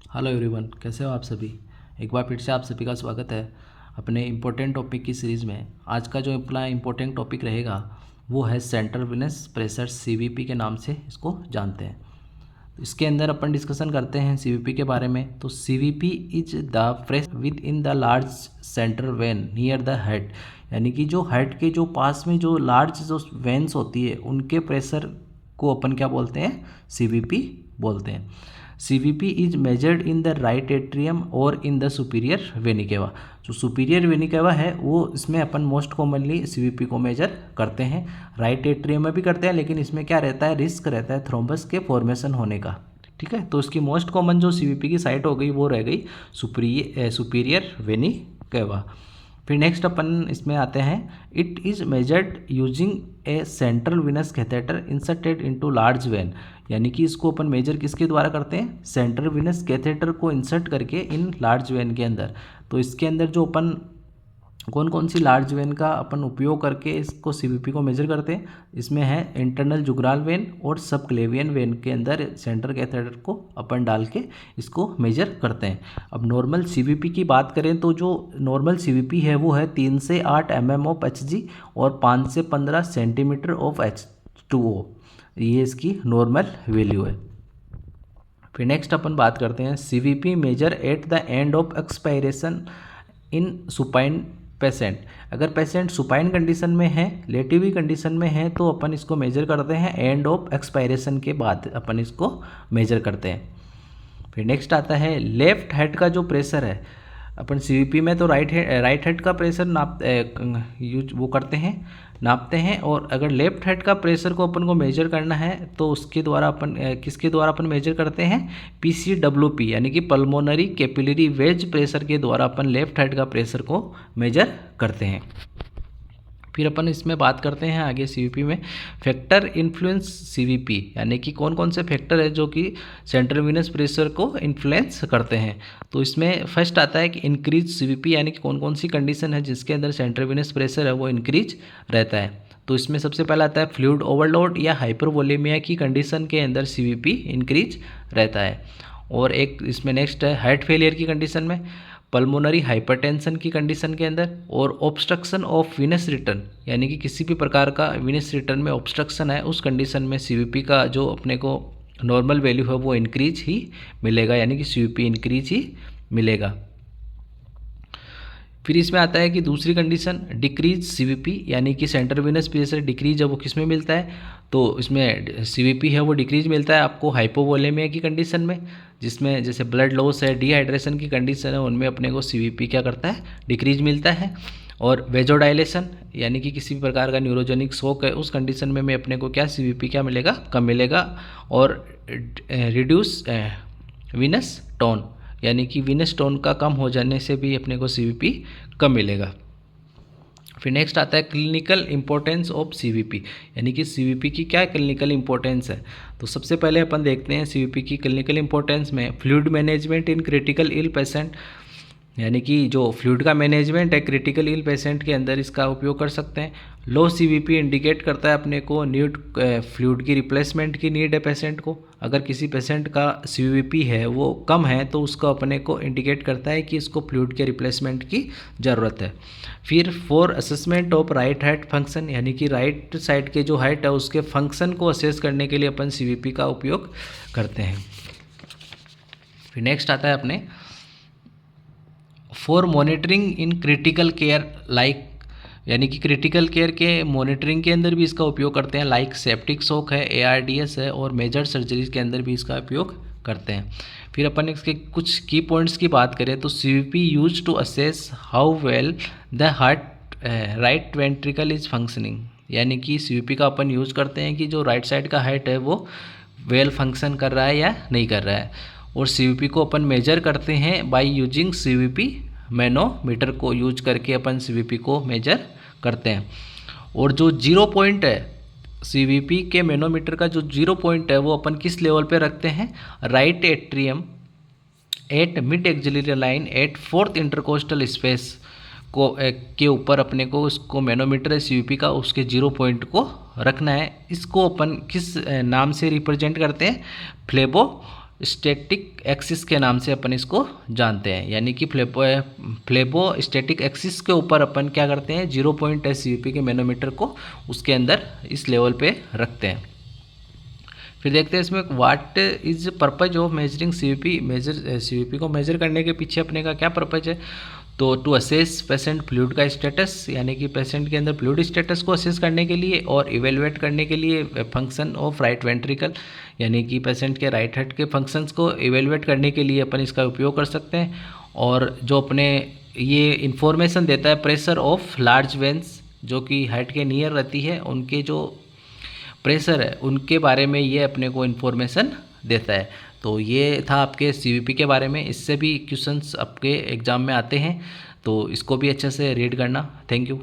Hello everyone, कैसे हो आप सभी। एक बार फिर से आप सभी का स्वागत है अपने इम्पोर्टेंट टॉपिक की सीरीज़ में। आज का जो अपना इम्पोर्टेंट टॉपिक रहेगा वो है सेंट्रल विनस प्रेशर सीवीपी के नाम से इसको जानते हैं। तो इसके अंदर अपन डिस्कशन करते हैं सीवीपी के बारे में। तो CVP is the pressure with in the large central vein near the head, यानी कि जो हेड के जो पास में जो लार्ज जो वेन्स होती है उनके प्रेशर को अपन क्या बोलते हैं, सीवीपी बोलते हैं। CVP is measured in the right atrium और इन द सुपीरियर वेनी केवा। जो सुपीरियर वेनी केवा है वो इसमें अपन मोस्ट कॉमनली सीवीपी को मेजर करते हैं। राइट एट्रियम में भी करते हैं, लेकिन इसमें क्या रहता है, रिस्क रहता है थ्रोम्बस के फॉर्मेशन होने का। ठीक है, तो इसकी मोस्ट कॉमन जो सीवीपी की साइट हो गई वो रह गई सुपीरियर वेनी केवा। फिर नेक्स्ट अपन इसमें आते हैं, it is measured using A central Venus catheter inserted into large when, यानी कि इसको अपन मेजर किसके द्वारा करते हैं, सेंट्रल विनस कैथेटर को इंसर्ट करके इन लार्ज वेन के अंदर। तो इसके अंदर जो अपन कौन कौन सी लार्ज वेन का अपन उपयोग करके इसको सीवीपी को मेजर करते हैं, इसमें है इंटरनल जुगराल वेन और सब क्लेवियन वेन के अंदर सेंट्रल कैथेटर को अपन डाल के इसको मेजर करते हैं। अब नॉर्मल सीवीपी की बात करें तो जो नॉर्मल सीवीपी है वो है 3 से 8 mm ऑफ Hg और 5 से 15 सेंटीमीटर ऑफ H2O, ये इसकी नॉर्मल वैल्यू है। फिर नेक्स्ट अपन बात करते हैं, CVP measure at the end of expiration in supine patient. अगर पेशेंट सुपाइन कंडीशन में है, लेटिव कंडीशन में है, तो अपन इसको मेजर करते हैं एंड ऑफ एक्सपायरेशन के बाद अपन इसको मेजर करते हैं। फिर नेक्स्ट आता है, लेफ्ट हेड का जो प्रेशर है, अपन सीवीपी में तो राइट हेड का प्रेशर नापते हैं और अगर लेफ्ट हेड का प्रेशर को अपन को मेजर करना है तो उसके द्वारा अपन किसके द्वारा अपन मेजर करते हैं, PCWP यानी कि पल्मोनरी कैपिलरी वेज प्रेशर के द्वारा अपन लेफ्ट हेड का प्रेशर को मेजर करते हैं। फिर अपन इसमें बात करते हैं आगे सीवीपी में, फैक्टर इन्फ्लुएंस सीवीपी, यानी कि कौन कौन से फैक्टर है जो कि सेंट्रल विनस प्रेशर को इन्फ्लुएंस करते हैं। तो इसमें फर्स्ट आता है कि इंक्रीज सीवीपी, यानी कि कौन कौन सी कंडीशन है जिसके अंदर सेंट्रल विनस प्रेशर है वो इंक्रीज रहता है। तो इसमें सबसे पहला आता है फ्लूइड ओवरलोड या हाइपरवोलेमिया की कंडीशन के अंदर सीवीपी इंक्रीज रहता है। और एक इसमें नेक्स्ट है हार्ट फेलियर की कंडीशन में, पल्मोनरी हाइपरटेंशन की कंडीशन के अंदर, और ऑब्स्ट्रक्शन ऑफ विनस रिटर्न, यानी कि किसी भी प्रकार का विनस रिटर्न में ऑब्स्ट्रक्शन है उस कंडीशन में सीवीपी का जो अपने को नॉर्मल वैल्यू है वो इंक्रीज ही मिलेगा, यानी कि सीवीपी इंक्रीज ही मिलेगा। फिर इसमें आता है कि दूसरी कंडीशन डिक्रीज सीवीपी, यानी कि सेंट्रल विनस प्रेशर डिक्रीज है वो किस में मिलता है, तो इसमें सीवीपी है वो डिक्रीज मिलता है आपको हाइपोवोलेमिया की कंडीशन में, जिसमें जैसे ब्लड लॉस है, डिहाइड्रेशन की कंडीशन है, उनमें अपने को सीवीपी क्या करता है, डिक्रीज मिलता है। और वेजोडाइलेशन, यानी कि किसी भी प्रकार का न्यूरोजेनिक शॉक है उस कंडीशन में अपने को क्या सीवीपी क्या मिलेगा, कम मिलेगा। और रिड्यूस विनस टोन, यानी कि विनस टोन का कम हो जाने से भी अपने को सीवीपी कम मिलेगा। फिर नेक्स्ट आता है क्लिनिकल इंपॉर्टेंस ऑफ सीवीपी, यानी कि सीवीपी की क्या क्लिनिकल इंपॉर्टेंस है। तो सबसे पहले अपन देखते हैं सीवीपी की क्लिनिकल इंपॉर्टेंस में, fluid management in critical ill patient, यानी कि जो फ्लूइड का मैनेजमेंट है क्रिटिकल इल पेशेंट के अंदर इसका उपयोग कर सकते हैं। लो सीवीपी इंडिकेट करता है अपने को नीड फ्लूइड की रिप्लेसमेंट की नीड है पेशेंट को। अगर किसी पेशेंट का सीवीपी है वो कम है तो उसको अपने को इंडिकेट करता है कि इसको फ्लूइड के रिप्लेसमेंट की ज़रूरत है। फिर for assessment of right heart function, यानी कि राइट साइड के जो हार्ट है उसके फंक्शन को असेस करने के लिए अपन सीवीपी का उपयोग करते हैं। फिर नेक्स्ट आता है अपने for monitoring in critical care like, यानी कि क्रिटिकल केयर के मॉनिटरिंग के अंदर भी इसका उपयोग करते हैं, लाइक सेप्टिक शॉक है, ARDS है, और मेजर सर्जरीज के अंदर भी इसका उपयोग करते हैं। फिर अपन इसके कुछ की पॉइंट्स की बात करें तो CVP use to assess how well the heart right ventricle is functioning, यानी कि सीवीपी का अपन यूज करते हैं कि जो राइट साइड का हार्ट है वो वेल फंक्शन कर रहा है या नहीं कर रहा है। और सीवीपी को अपन मेजर करते हैं बाय यूजिंग सीवीपी मैनोमीटर को यूज करके अपन सीवीपी को मेजर करते हैं। और जो 0 पॉइंट है सीवीपी के मैनोमीटर का, जो 0 पॉइंट है वो अपन किस लेवल पे रखते हैं, right atrium at mid axillary line at 4th intercostal space को के ऊपर अपने को उसको मैनोमीटर है सीवीपी का उसके 0 पॉइंट को रखना है। इसको अपन किस नाम से रिप्रेजेंट करते हैं, फ्लेबो स्टैटिक एक्सिस के नाम से अपन इसको जानते हैं, यानी कि फ्लेबो स्टैटिक एक्सिस के ऊपर अपन क्या करते हैं, 0.10 CVP के मैनोमीटर को उसके अंदर इस लेवल पे रखते हैं। फिर देखते हैं इसमें what is purpose of measuring CVP को मेजर करने के पीछे अपने का क्या पर्पज है। तो टू असेस पेशेंट फ्लूइड का स्टेटस, यानी कि पेशेंट के अंदर फ्लूइड स्टेटस को असेस करने के लिए, और इवेलुएट करने के लिए फंक्शन ऑफ राइट वेंट्रिकल, यानी कि पेशेंट के राइट हार्ट के फंक्शंस को इवेलुएट करने के लिए अपन इसका उपयोग कर सकते हैं। और जो अपने ये इंफॉर्मेशन देता है प्रेशर ऑफ लार्ज वेंस, जो कि हार्ट के नियर रहती है, उनके जो प्रेशर है उनके बारे में ये अपने को इन्फॉर्मेशन देता है। तो ये था आपके CVP के बारे में। इससे भी क्वेश्चंस आपके एग्ज़ाम में आते हैं, तो इसको भी अच्छे से रीड करना। Thank you.